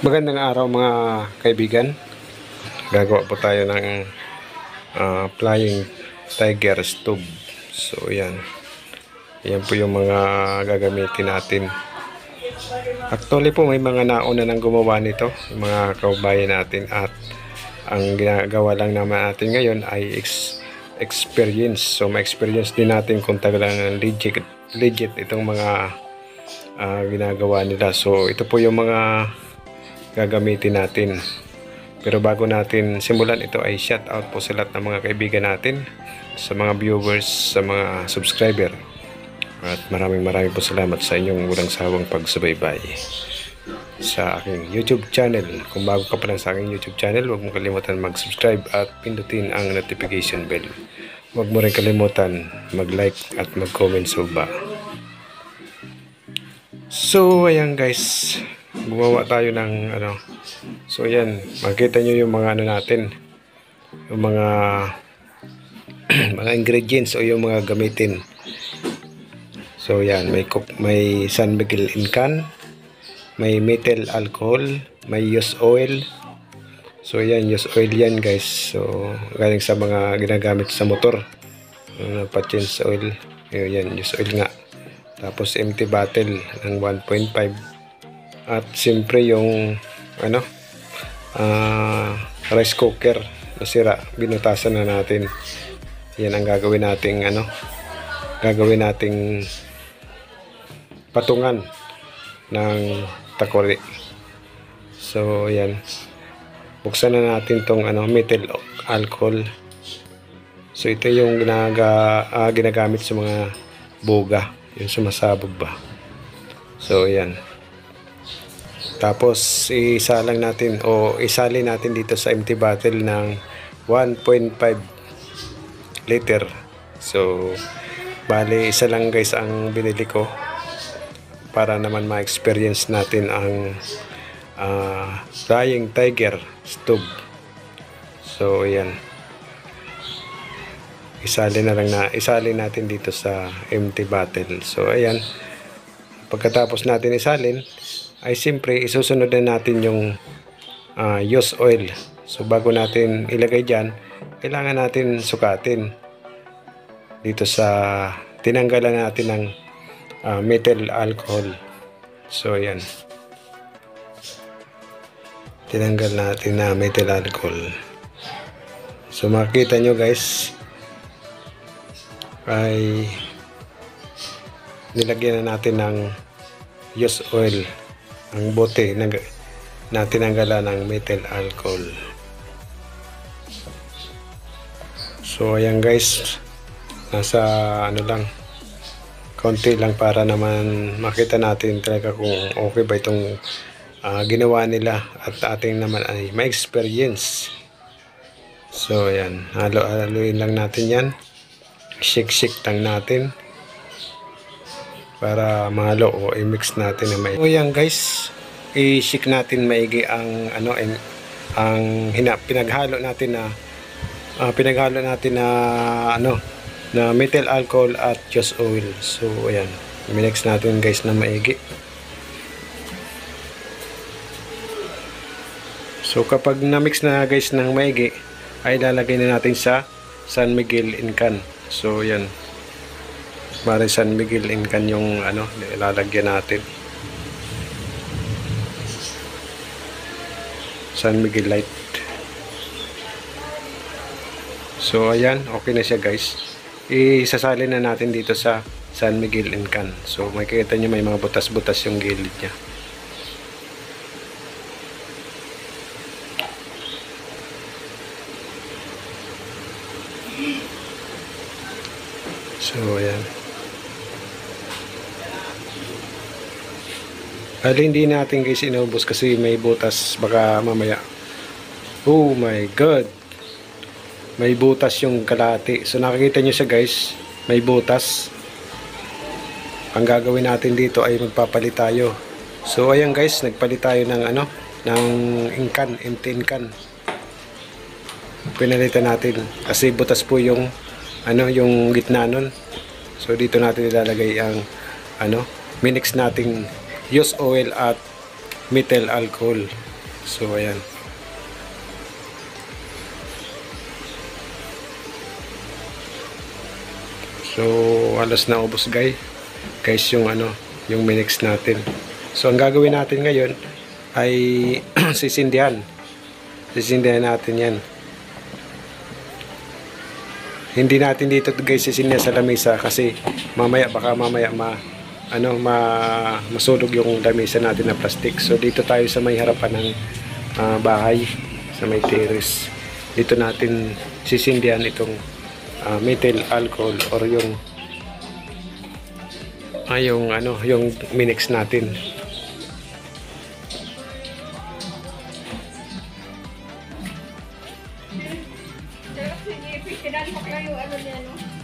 Magandang araw mga kaibigan. Gagawa po tayo ng flying tiger stove. So yan. Yan po yung mga gagamitin natin. Actually po may mga nauna nang gumawa nito, yung mga kaubayan natin, at ang ginagawa lang naman natin ngayon ay experience. So ma-experience din natin kung talagang legit itong mga ginagawa nila. So ito po yung mga gagamitin natin. Pero bago natin simulan ito ay shout out po sa lahat ng mga kaibigan natin, sa mga viewers, sa mga subscriber, at maraming po salamat sa inyong walang sawang pagsubaybay sa aking YouTube channel. Kung bago ka pa lang sa aking YouTube channel, huwag mo kalimutan mag-subscribe at pindutin ang notification bell. Huwag mo rin kalimutan mag-like at mag-comment sa baba. So ayan guys, gumawa tayo ng so yan, makita nyo yung mga natin, yung mga mga ingredients o yung mga gamitin. So yan, may San Miguel in can, may methyl alcohol, may used oil. So yan, used oil yan guys. So galing sa mga ginagamit sa motor, pa-change oil. Yan, used oil nga. Tapos empty bottle ng 1.5. At siyempre yung rice cooker na sira, binutasan na natin. Yan ang gagawin nating patungan ng takori. So yan, buksan na natin tong methyl alcohol. So ito yung ginagamit sa mga boga, yung sumasabog ba. So yan. Tapos isalang natin o isali natin dito sa empty bottle ng 1.5 liter. So bali isa lang guys ang binili ko para naman ma-experience natin ang flying tiger stove. So ayan, isali natin dito sa empty bottle. So ayan, pagkatapos natin isalin ay siyempre isusunod na natin yung used oil. So bago natin ilagay dyan, kailangan natin sukatin dito sa tinanggalan natin ng methyl alcohol. So yan, tinanggal natin na methyl alcohol. So makita nyo guys, ay nilagyan na natin ng used oil ang bote na tinanggalan ng methyl alcohol. So ayan guys, nasa lang, konti lang para naman makita natin talaga kung okay ba itong ginawa nila at ating naman ay may experience. So ayan, halo-haloin lang natin yan, shake lang natin para mahalo o i-mix natin na maigi. So yan guys, i-shake natin maigi ang pinaghalo natin na methyl alcohol at used oil. So ayan, i-mix natin guys na maigi. So kapag na-mix na guys ng maigi, ay lalagay na natin sa San Miguel in can. So yan, Mare San Miguel in can yung ilalagyan natin. San Miguel Light. So ayan, okay na siya guys. Isasalin na natin dito sa San Miguel in can. So makikita nyo may mga butas-butas yung gilid niya. So ayan, hindi natin guys inubos kasi may butas, baka mamaya, oh my god, may butas yung kalahati. So nakikita nyo siya guys, may butas. Ang gagawin natin dito ay magpapalit tayo. So ayan guys, nagpalit tayo ng ng inkan, empty inkan. Pinalitan natin kasi butas po yung yung gitna nun. So dito natin ilalagay ang minix nating used oil at methyl alcohol. So ayan. So alas na ubos guys yung yung minix natin. So ang gagawin natin ngayon ay sisindihan natin yan. Hindi natin dito guys sisindihan sa lamesa kasi baka mamaya masulog yung lamesa natin na plastic. So dito tayo sa may harapan ng bahay, sa may terrace. Dito natin sisindihan itong methyl alcohol or yung minix natin.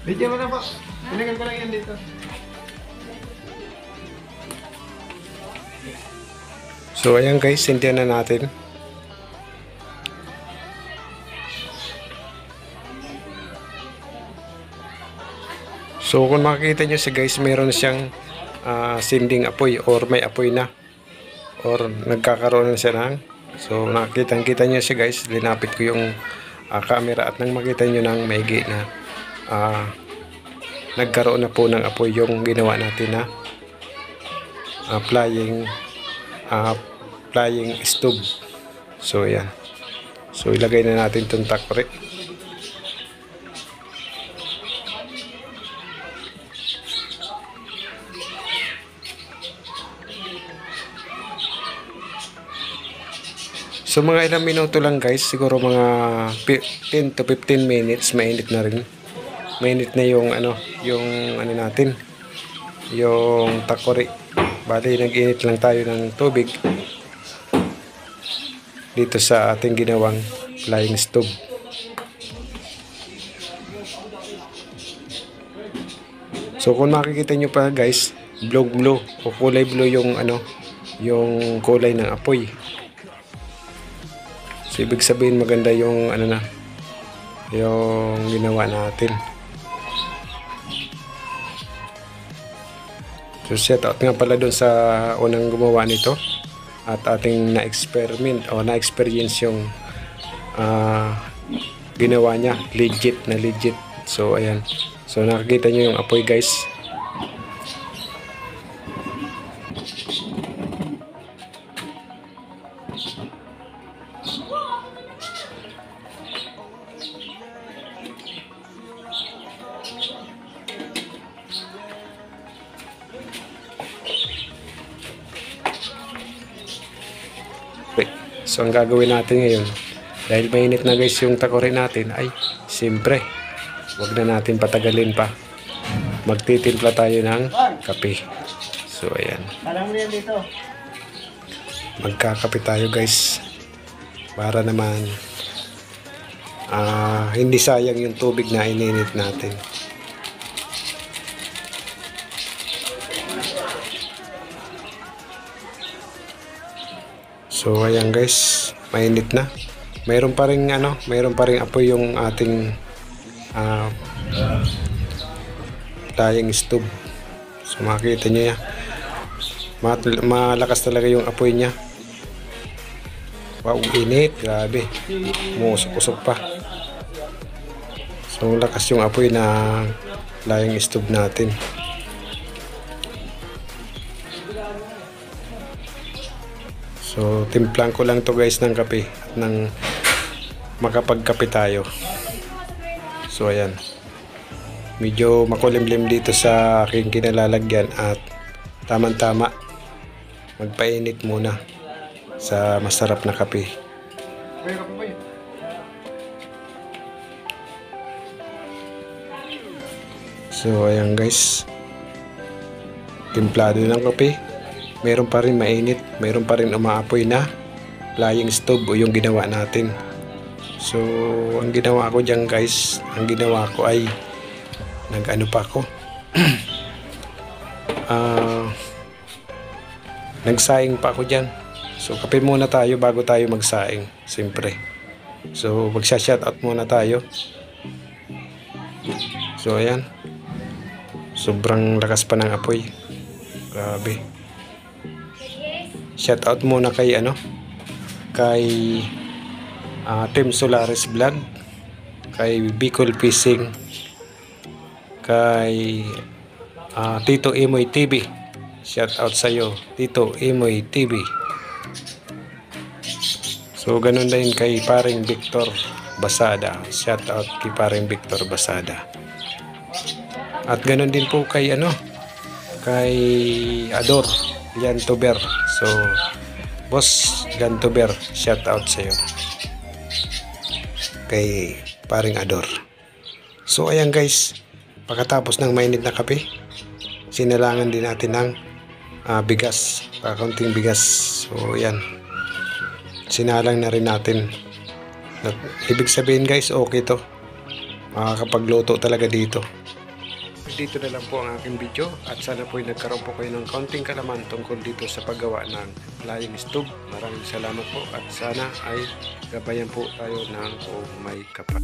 Video mo na po. Pinagal ko lang yan dito. So ayan guys, sindihan na natin. So kung makikita nyo siya guys, meron siyang sinding apoy or may apoy na or nagkakaroon na siya ng, so nakikita nyo siya guys. Linapit ko yung camera at nang makita nyo ng maigi na nagkaroon na po ng apoy yung ginawa natin na flying stove. So yan, so ilagay na natin itong takore. So mga ilang minuto lang guys, siguro mga 10 to 15 minutes, mainit na rin. Mainit na yung natin, yung takori. Bali nag-init lang tayo ng tubig dito sa ating ginawang flying stove. So kung makikita nyo pa guys, blue o kulay blue yung yung kulay ng apoy. So ibig sabihin maganda yung yung ginawa natin. So shout out nga pala doon sa unang gumawa nito at ating na-experiment o na-experience yung ginawa niya, legit. So ayan, so nakikita nyo yung apoy guys. So ang gagawin natin ngayon, dahil mainit na guys yung takore natin, ay siyempre wag na natin patagalin pa, magtitimpla tayo ng kape. So ayan, magkakape tayo guys para naman hindi sayang yung tubig na ininit natin. So ayan guys, mainit na. Mayroon pa ring apoy yung ating flying stove. So makikita niyo yan. Malakas talaga yung apoy niya. Wow, init, grabe. Umusok-usok pa. So lakas yung apoy na flying stove natin. So timplang ko lang to guys ng kape at nang makapagkape tayo. So ayan, medyo makulimlim dito sa aking kinalalagyan at tamang-tama magpainit muna sa masarap na kape. So ayan guys, timplado ng kape. Meron pa rin mainit, meron pa rin umaapoy na flying stove o yung ginawa natin. So ang ginawa ko dyan guys, ay nag-ano pa ako nagsaing pa ako dyan. So kape muna tayo bago tayo magsaing, siyempre. So magsa-shoutout muna tayo. So ayan, sobrang lakas pa ng apoy, grabe. Shout out muna kay kay Team Solaris Vlog, kay Bicol Fishing, kay Tito Imoy TV. Shout out sa iyo, Tito Imoy TV. So ganun din kay paring Victor Basada. Shout out kay paring Victor Basada. At ganun din po kay kay Ador Liantober. So Boss Liantober, shout out sa iyo. Kay paring Ador. So ayan guys, pagkatapos ng mainit na kape, sinalangan din natin ng bigas, kaunting bigas. So ayan, sinalang na rin natin. Ibig sabihin guys, okay to, makakapagluto talaga dito. Dito na lang po ang aking video at sana po nagkaroon po kayo ng kaunting kalaman tungkol dito sa paggawa ng flying stove. Maraming salamat po at sana ay gabayan po tayo ng may kapal.